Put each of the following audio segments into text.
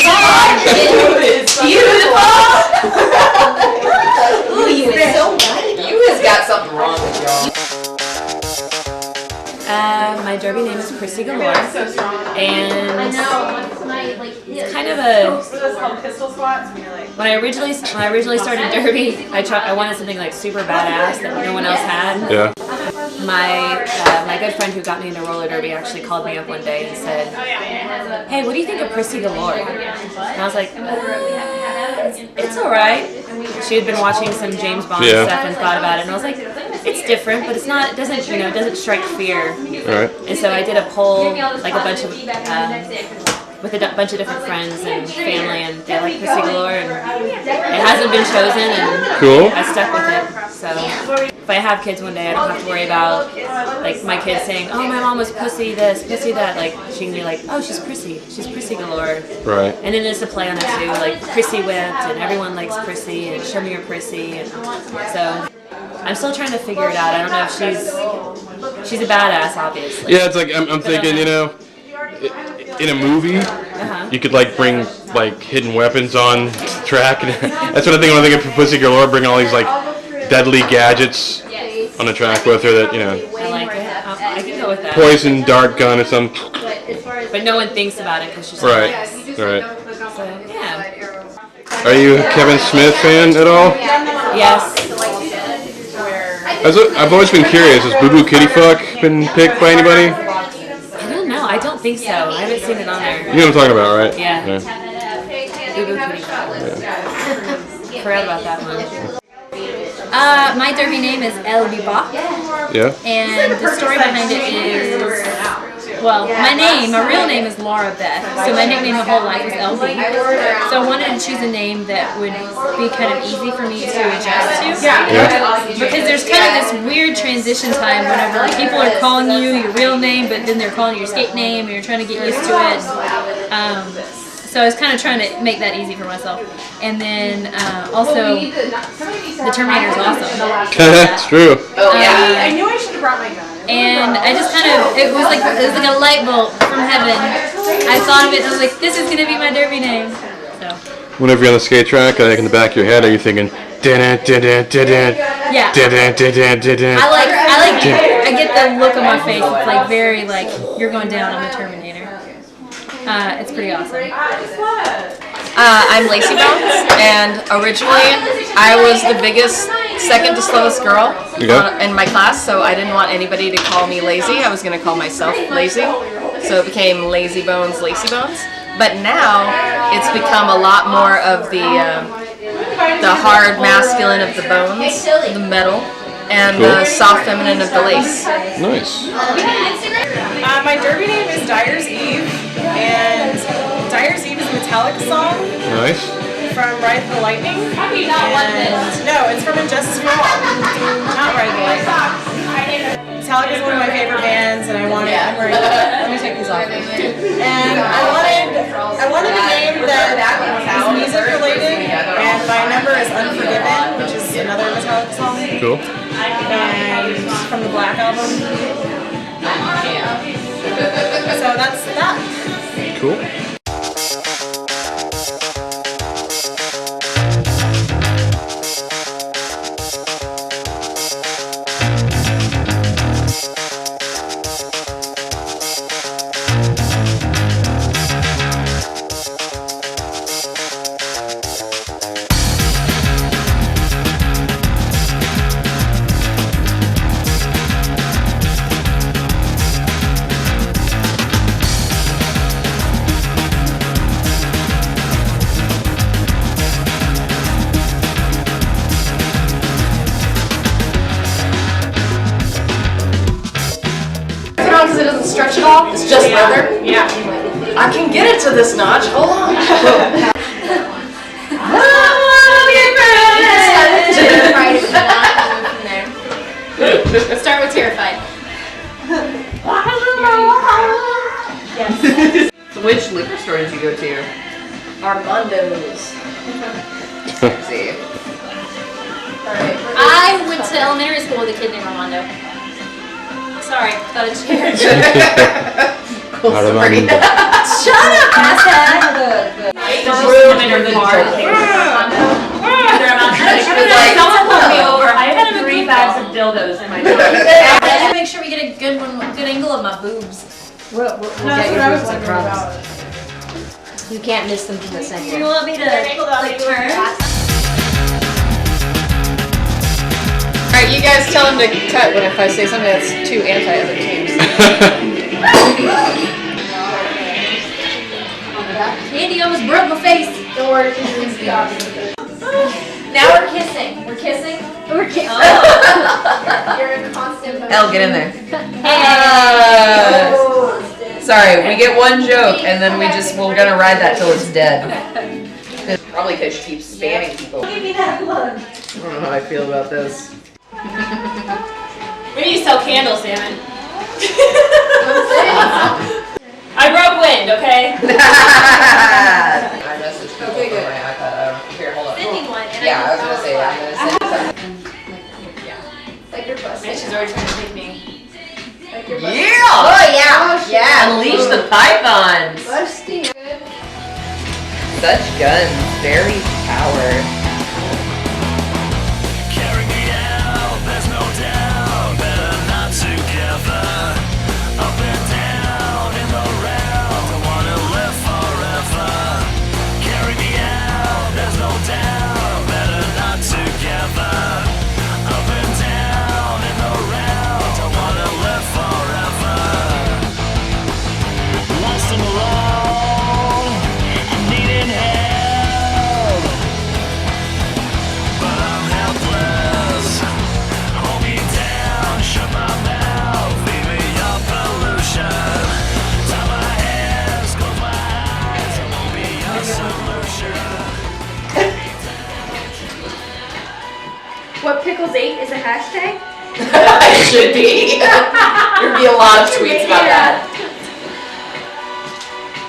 It's beautiful. Ooh, you are so right. You has got something wrong with y'all. My derby name is Prissy Galore, and it's kind of a. When I originally started derby, I wanted something like super badass that no one else had. Yeah. My good friend who got me into roller derby actually called me up one day and said, "Hey, what do you think of Prissy Galore?" And I was like, "It's all right." She had been watching some James Bond stuff and thought about it, and I was like, "It's different, but it's not. It doesn't, it doesn't strike fear." Right. And so I did a poll, like a bunch of, with a bunch of different friends and family, and they like Prissy Galore, and it hasn't been chosen, and Cool. I stuck with it. So if I have kids one day, I don't have to worry about like my kids saying, "Oh, my mom was Pussy this, Pussy that." Like she can be like, "Oh, she's Prissy Galore." Right. And then there's a play on it too, like Prissy whipped, and everyone likes Prissy, and show me your Prissy, and so I'm still trying to figure it out. I don't know if she's a badass, obviously. Yeah, it's like I'm thinking, in a movie, you could like bring like hidden weapons on track. That's what I think when I think of Pussy Galore, bring all these like deadly gadgets on the track with her that I like it. I can go with that. poison dart gun or something. But no one thinks about it because she's Right. nice. Right. So yeah. Are you a Kevin Smith fan at all? Yes. I've always been curious. Has Boo Boo Kitty Fuck been picked by anybody? I don't know. I don't think so. I haven't seen it on there. You know what I'm talking about, right? Yeah. Boo Boo Kitty Fuck. Forgot about that one. My derby name is El Bibop, Yeah. and the story behind it is, well, my real name is Laura Beth, so my nickname my whole life was LB. So I wanted to choose a name that would be kind of easy for me to adjust to. Because there's kind of this weird transition time whenever like, people are calling you your real name, but then they're calling you your skate name, and you're trying to get used to it. So I was kind of trying to make that easy for myself. And then also, the Terminator is awesome. That's true. Oh yeah. I knew I should have brought my gun. And I just kind of, it was like a light bulb from heaven. I thought of it and I was like, this is going to be my derby name. So. Whenever you're on the skate track, like in the back of your head, are you thinking, Yeah. I get the look on my face. It's like very like, you're going down on the Terminator. It's pretty awesome. I'm Lacey Bones, and originally I was the biggest, second to slowest girl in my class, so I didn't want anybody to call me lazy. I was going to call myself lazy, so it became Lazy Bones, Lacey Bones. But now it's become a lot more of the hard masculine of the bones, the metal, and the soft feminine of the lace. nice. My derby name is Dyer's Eve, and Dyer's Eve is a Metallica song Nice. from Ride the Lightning. No, it's from Injustice for All, not Ride the Lightning. Metallica is one of my favorite bands, and I wanted. Let me take these off. And I wanted a name that is music related, and my number is Unforgiven, which is another Metallica song. Cool. And from the Black album. So that's that. Cool. Because it doesn't stretch at all, it's just leather. Yeah. I can get it to this notch, hold on. Start with Terrified. Which liquor store did you go to? Armando's. See. I went to elementary school with a kid named Armando. Sorry, thought I'd share. Armando. Shut up, asshat. Someone pulled me over. I have 3 bags of dildos in my car. I gotta make sure we get a good angle of my boobs. We'll get your boobs, I promise. You can't miss them from the center. Do you want me to like turn? Alright, you guys tell him to cut when if I say something that's too anti-other teams. Andy almost broke my face. Don't worry, Now we're kissing. We're kissing? We're kissing. Oh. you're in constant motion. Elle, get in there. Hey. Sorry, we get one joke and then we're gonna ride that till it's dead. Probably because she keeps spamming people. Give me that look. I don't know how I feel about this. We need to sell candles, damn it. I broke wind, okay? I messaged people from my iPad. Here, hold on. Sending one. And Yeah, I was gonna say that. I'm gonna send something. Like you're busting. And she's already trying to take me. Like you're busting. Yeah! Oh yeah! Yeah! Unleash the pythons! Busting. Such guns, very power. Carry me out, there's no doubt. Better not together. Up and down in the round. I wanna live forever. Carry me out, there's no doubt. Better not together. Up and down in the round. I wanna live forever. Lost and alone, needing help. But I'm helpless. Hold me down, shut my mouth, leave me your pollution. Tie my hands, close my eyes, it won't be your solution. What Pickles 8 is a hashtag? It should be. There'd be a lot of tweets about that.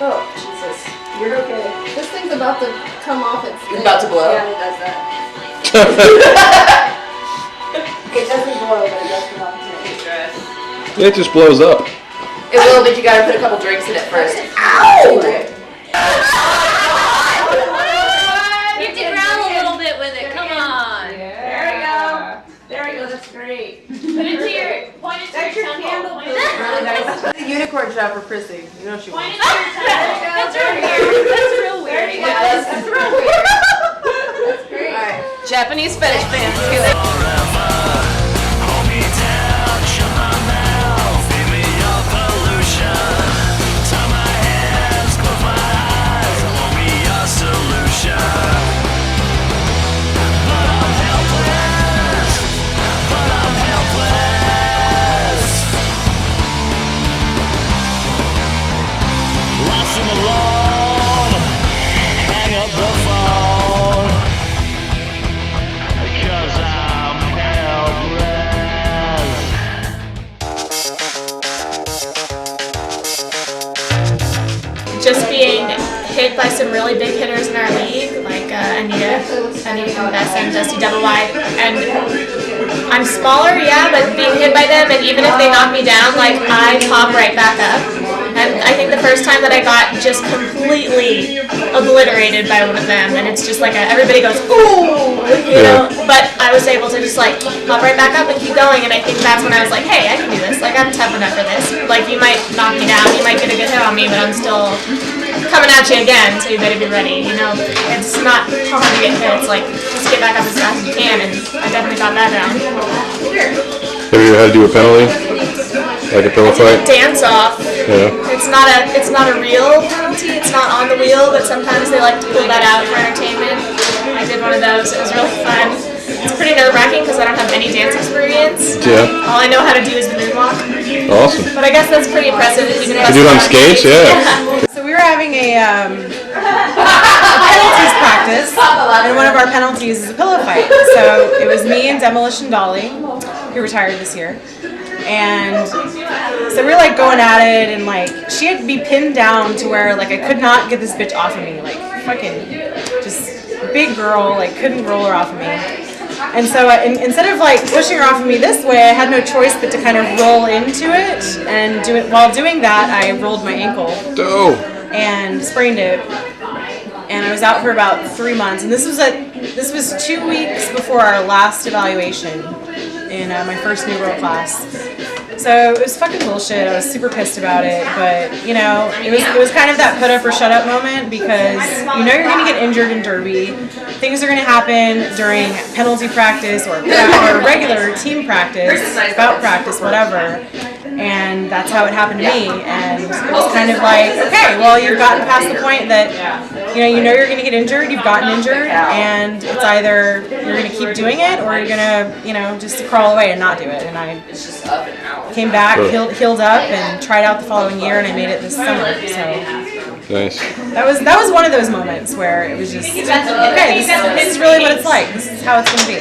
Oh, Jesus. You're okay. This thing's about to come off its It's about to blow. Yeah, it does that. It doesn't blow, but it does come off its It just blows up. It will, but you gotta put a couple drinks in it first. Ow! You have to growl a little bit with it. Come on. There we go. There we go. That's great. Put it to your point it to That's your your temple. candle. Point it Really to nice. The unicorn shot for Prissy. You know she point wants. it to your temple. That's real weird. That's real weird. That's real weird. That's great. Alright. Japanese fetish fans. Hold me down, shut my mouth, leave me your pollution. Tie my hands, close my eyes, it won't be your solution. But I'm helpless. But I'm helpless. Lost and alone. Hang up the phone. Because I'm helpless. Just being hit by some really big hitters in our league, like Anita from Bessa and Dusty Double Wide, and I'm smaller, yeah, but being hit by them, and even if they knock me down, like I pop right back up. And I think the first time that I got just completely obliterated by one of them, and it's just like everybody goes, ooh, you know, but I was able to just like pop right back up and keep going, and I think that's when I was like, hey, I can do this, like I'm tough enough for this. Like you might knock me down, you might get a good hit on me, but I'm still coming at you again, so you better be ready, you know. It's not hard to get hits, like just get back up as fast as you can, and I definitely got that down. Have you ever had to do a penalty? Like a pillow fight? Dance off. Yeah. It's not a real penalty, it's not on the wheel, but sometimes they like to pull that out for entertainment. I did one of those, it was really fun. It's pretty nerve-wracking because I don't have any dance experience. Yeah. All I know how to do is the moonwalk. Awesome. But I guess that's pretty impressive if you can You do it on skates? Yeah. So we were having a penalties practice, and one of our penalties is a pillow fight. So it was me and Demolition Dolly, who retired this year. And so we were like going at it, and like she had to be pinned down to where like I could not get this bitch off of me, like fucking just big girl, like couldn't roll her off of me. And so instead of like pushing her off of me this way, I had no choice but to kind of roll into it, and while doing that I rolled my ankle. Oh. and sprained it. And I was out for about 3 months. And this was 2 weeks before our last evaluation in my first new world class. So it was fucking bullshit. I was super pissed about it, but you know, it was kind of that put up or shut up moment because you know you're gonna get injured in derby. Things are gonna happen during penalty practice or regular team practice, bout practice, whatever. And that's how it happened to me. And it was kind of like, okay, well, you've gotten past the point that you know you're gonna get injured. You've gotten injured, and it's either you're gonna keep doing it or you're gonna just crawl away and not do it. And I came back, healed up, and tried out the following year, and I made it this summer. So nice. That was one of those moments where it was just okay. This is really what it's like. This is how it's gonna be,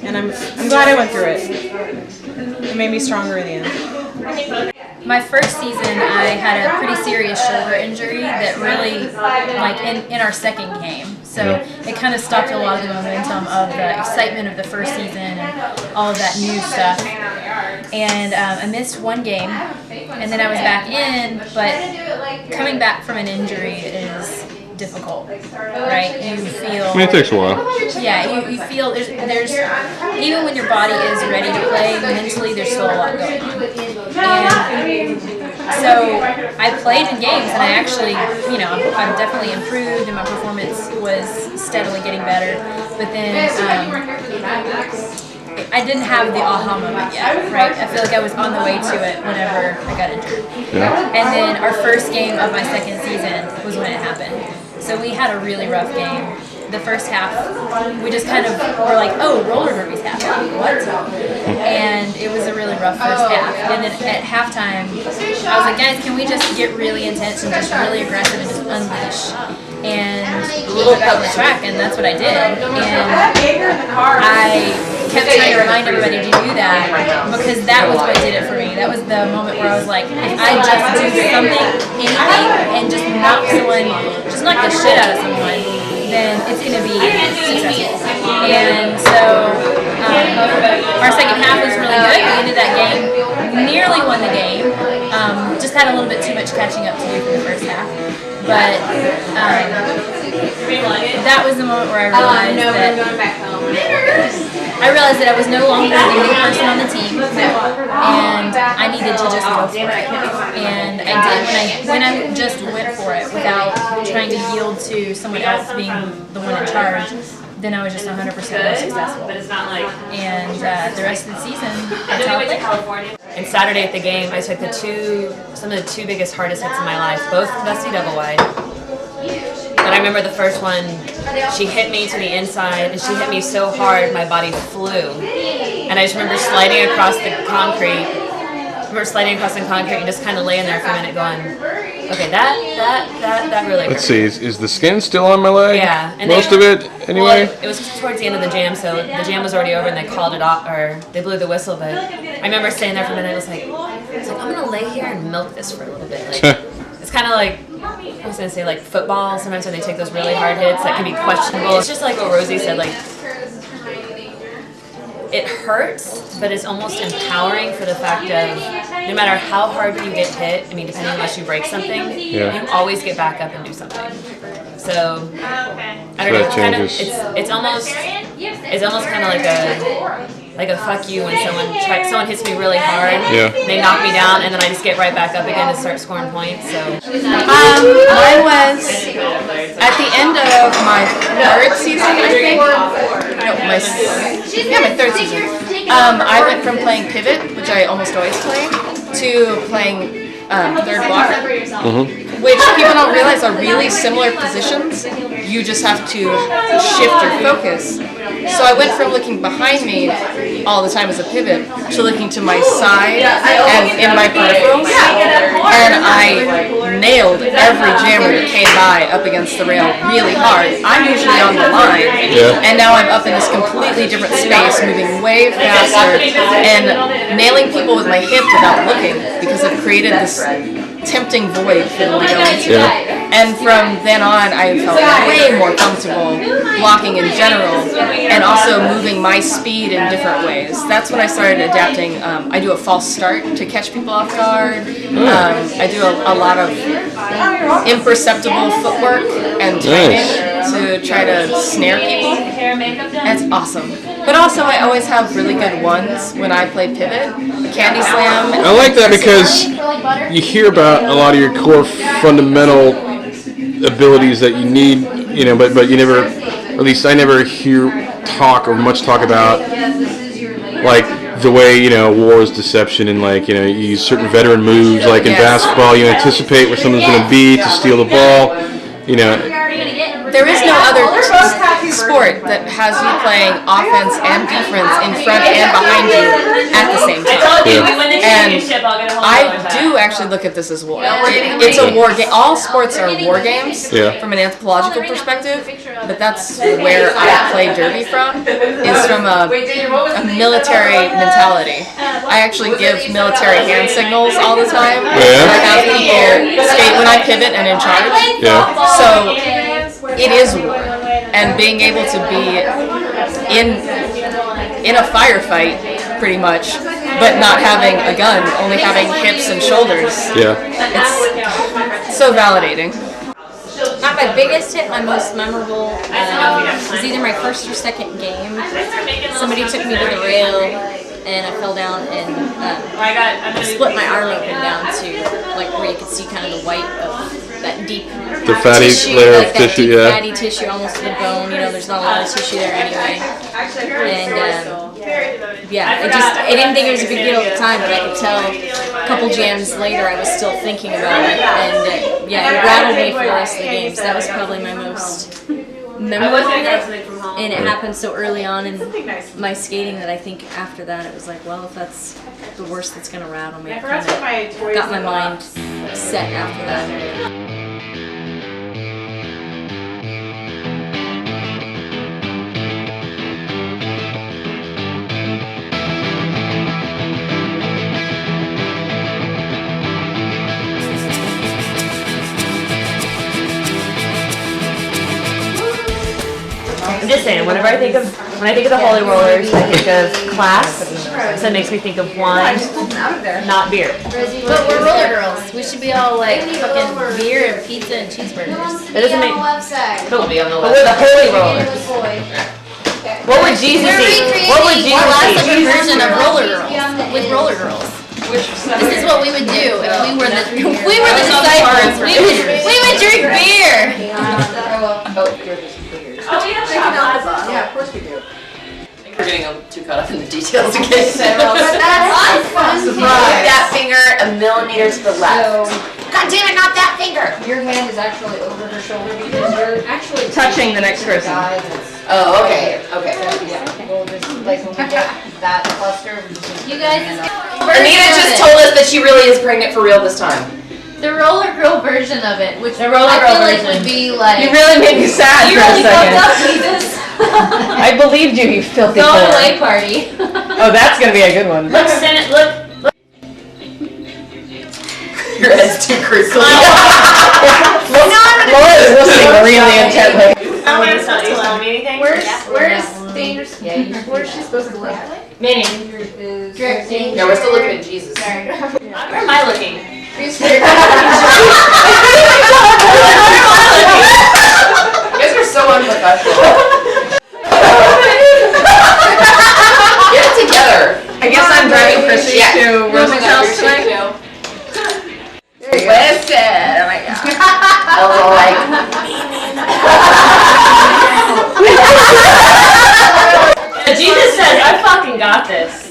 and I'm glad I went through it. It made me stronger in the end. My first season, I had a pretty serious shoulder injury that really, like in our second game. So it kind of stopped a lot of the momentum of the excitement of the first season and all of that new stuff. And I missed one game, and then I was back in, but coming back from an injury is difficult, right? You feel... I mean, it takes a while. Yeah, you feel there's even when your body is ready to play, mentally there's still a lot going on. And so I played in games, and I actually, I've definitely improved, and my performance was steadily getting better. But then I didn't have the aha moment yet, right? I feel like I was on the way to it whenever I got injured. Yeah. And then our first game of my second season was when it happened. So we had a really rough game. The first half, we just kind of were like, oh, roller derby's happening. What? And it was a really rough first half. And then at halftime, I was like, guys, can we just get really intense and just really aggressive and just unleash? And go back on the track, and that's what I did. And I kept trying to remind everybody to do that because that was what did it for me. That was the moment where I was like, if I just do something, anything, and just knock the shit out of someone, then it's going to be successful. And so our second half was really good. We ended that game, nearly won the game. Just had a little bit too much catching up to do for the first half. But that was the moment where I realized that I was no longer the new person on the team, and I needed to just go for it. And I did when I just went for it without trying to yield to someone else being the one in charge. Then I was just 100% more successful. And the rest of the season, that's how it went. And Saturday at the game, I took some of the two biggest, hardest hits in my life, both Dusty double wide. And I remember the first one, she hit me to the inside, and she hit me so hard, my body flew. And I just remember sliding across the concrete. And just kind of laying there for a minute going, okay, that really hurt. Let's see, is the skin still on my leg? Yeah. And most of it, anyway? Well, it was towards the end of the jam, so the jam was already over and they called it off, or they blew the whistle, but I remember staying there for a minute. I was like, I'm going to lay here and milk this for a little bit. Like, it's kind of like, I was going to say like football, sometimes when they take those really hard hits that can be questionable. It's just like what Rosie said, like, it hurts, but it's almost empowering for the fact of no matter how hard you get hit, I mean, depending unless you break something, you always get back up and do something. So, I don't know, it's almost kind of like a fuck you when someone hits me really hard, they knock me down, and then I just get right back up again and start scoring points. So, mine was at the end of my third season, I think. No, my third season. I went from playing pivot, which I almost always play, to playing third blocker, which people don't realize are really similar positions. You just have to shift your focus. So I went from looking behind me all the time as a pivot to looking to my side and in my peripherals, and I nailed every jammer that came by up against the rail really hard. I'm usually on the line, and now I'm up in this completely different space, moving way faster, and nailing people with my hip without looking because I've created this tempting void for them to go into. And from then on, I felt way more comfortable blocking in general, and also moving my speed in different ways. That's when I started adapting. I do a false start to catch people off guard. I do a lot of imperceptible footwork and timing to try to snare people. And it's awesome. But also, I always have really good ones when I play pivot, candy slam. I like that because you hear about a lot of your core fundamental abilities that you need, you know, but you never, or at least I never hear talk or much talk about, like, the way, you know, war is deception, and, like, you know, you use certain veteran moves, like in basketball, you anticipate where someone's going to be to steal the ball, you know. There is no other sport that has you playing offense and defense in front and behind you at the same time. And I do actually look at this as war. It's a war game. All sports are war games from an anthropological perspective, but that's where I play derby from, is from a military mentality. I actually give military hand signals all the time. I have people skate when I pivot and in charge. So it is war, and being able to be in a firefight, pretty much, but not having a gun, only having hips and shoulders. It's so validating. Not my biggest hit, my most memorable was either my first or second game. Somebody took me to the rail, and I fell down and split my arm open down to, like, where you could see kind of the white of that deep fatty tissue, layer like of that tissue, deep fatty tissue almost to the bone. You know, there's not a lot of tissue there anyway. And I didn't think it was a big deal at the time, but I could tell a couple jams later I was still thinking about it, and it rattled me for the rest of the game. So that was probably my most memorable hit, and it happened so early on in my skating that I think after that it was like, well, if that's the worst that's gonna rattle me, I kind of got my mind set after that. I'm just saying, when I think of the Holy Rollers, I think of class, so it makes me think of wine, not beer. But we're roller girls. We should be all like fucking beer and pizza and cheeseburgers. That doesn't make. I'll be on the But left. we're the Holy Rollers. What would Jesus eat? What would Jesus Last eat? version of roller girls with roller girls. This is what we would do if we were the disciples. We would drink beer. Oh, yeah, of course we do. We're getting too caught up in the details again. That finger a millimeter to the left. God damn it, not that finger! Your hand is actually over her shoulder because you're actually Touching the next person. Oh, okay, okay. We'll just, like, when we get that cluster, You guys, Anita just told us that she really is pregnant for real this time. the roller girl version of it, which The roller I girl feel like version. would be like. You really made me sad You for a really fucked second. up, Jesus. I believed you, you filthy Going whore. away party. Oh, that's gonna be a good one. Look, Senate, look. Your head's too crinkly. Laura is listening really intently. Where's dangerous? Where's she supposed to live? Minnie, Drifting. No, we're still looking at Jesus. where am I looking? You guys are so unprofessional. Get it together. I guess I'm driving Chrissy to Rose's house tonight. Listen, oh my god. Also like, Jesus says, I fucking got this.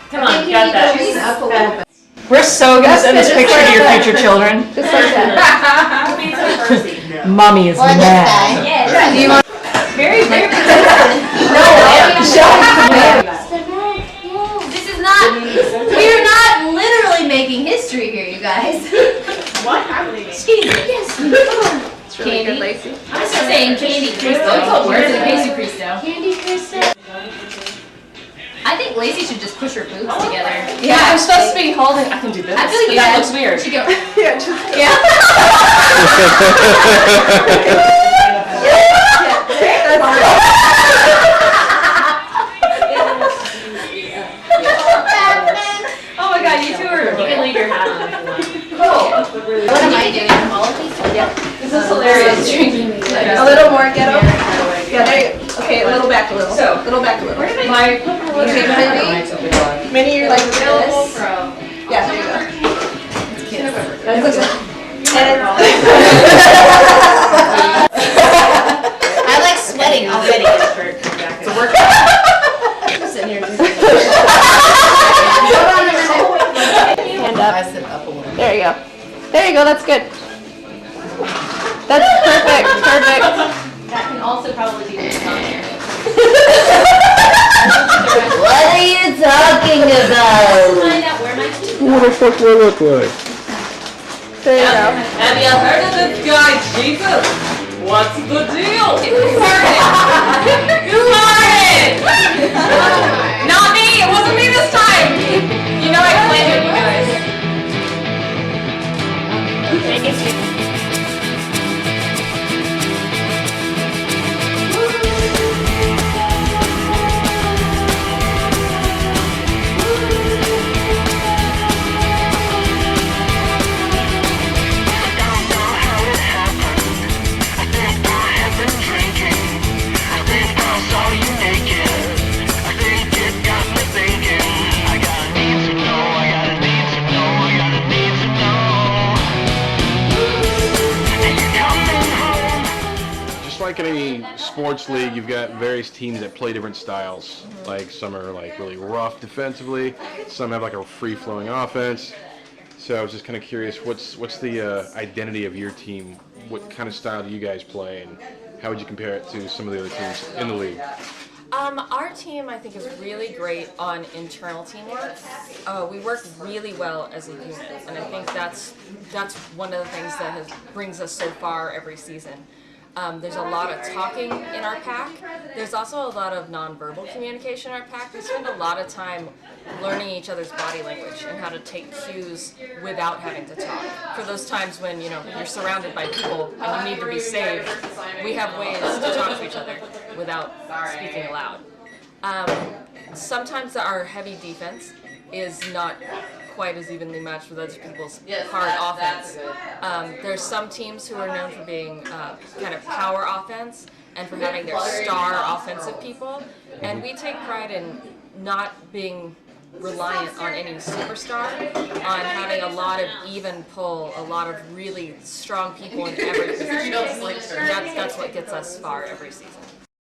Come on, you got that. We're so gonna send this picture to your future children. Just like that. Mommy is mad. Very, very. This is not. We're not literally making history here, you guys. What? Jesus. Yes. Candy. I'm just saying Candy Cristo. Where's the Casey Cristo? Candy Cristo. I think Lacey should just push her boobs together. Yeah, I'm supposed to be holding. I can do this. I feel like but that looks weird. She go. Oh my God, you two are. You can leave your hat on. What am I doing? All of these? Yeah. This is hilarious. A little more, ghetto. Yeah, there you go. Okay, a little back a little. So, little back a little. My Okay, Minnie, you're like this. Yeah, there you go. That's okay. I like sweating already. It's a workout. Sitting here. Hand up. I sit up a little. There you go. There you go, that's good. That's perfect, perfect. That can also probably be on here. What are you talking about? Find out where my teeth What the fuck will it look like? There you go. Have you heard of this guy, Jesus? What's the deal? Who farted? Who farted? Not me! It wasn't me this time! You know I planned it, you guys. Like any sports league, you've got various teams that play different styles. Like some are like really rough defensively, some have like a free-flowing offense. So I was just kind of curious, what's the identity of your team? What kind of style do you guys play, and how would you compare it to some of the other teams in the league? Our team, I think, is really great on internal teamwork. We work really well as a unit, and I think that's one of the things that brings us so far every season. There's a lot of talking in our pack. There's also a lot of nonverbal communication in our pack. We spend a lot of time learning each other's body language and how to take cues without having to talk. For those times when you're surrounded by people and you need to be saved, we have ways to talk to each other without speaking aloud. Sometimes our heavy defense is not quite as evenly matched with other people's hard offense. There's some teams who are known for being kind of power offense and for having their star offensive people, and we take pride in not being reliant on any superstar, on having a lot of even pull, a lot of really strong people in every position. That's what gets us far every season.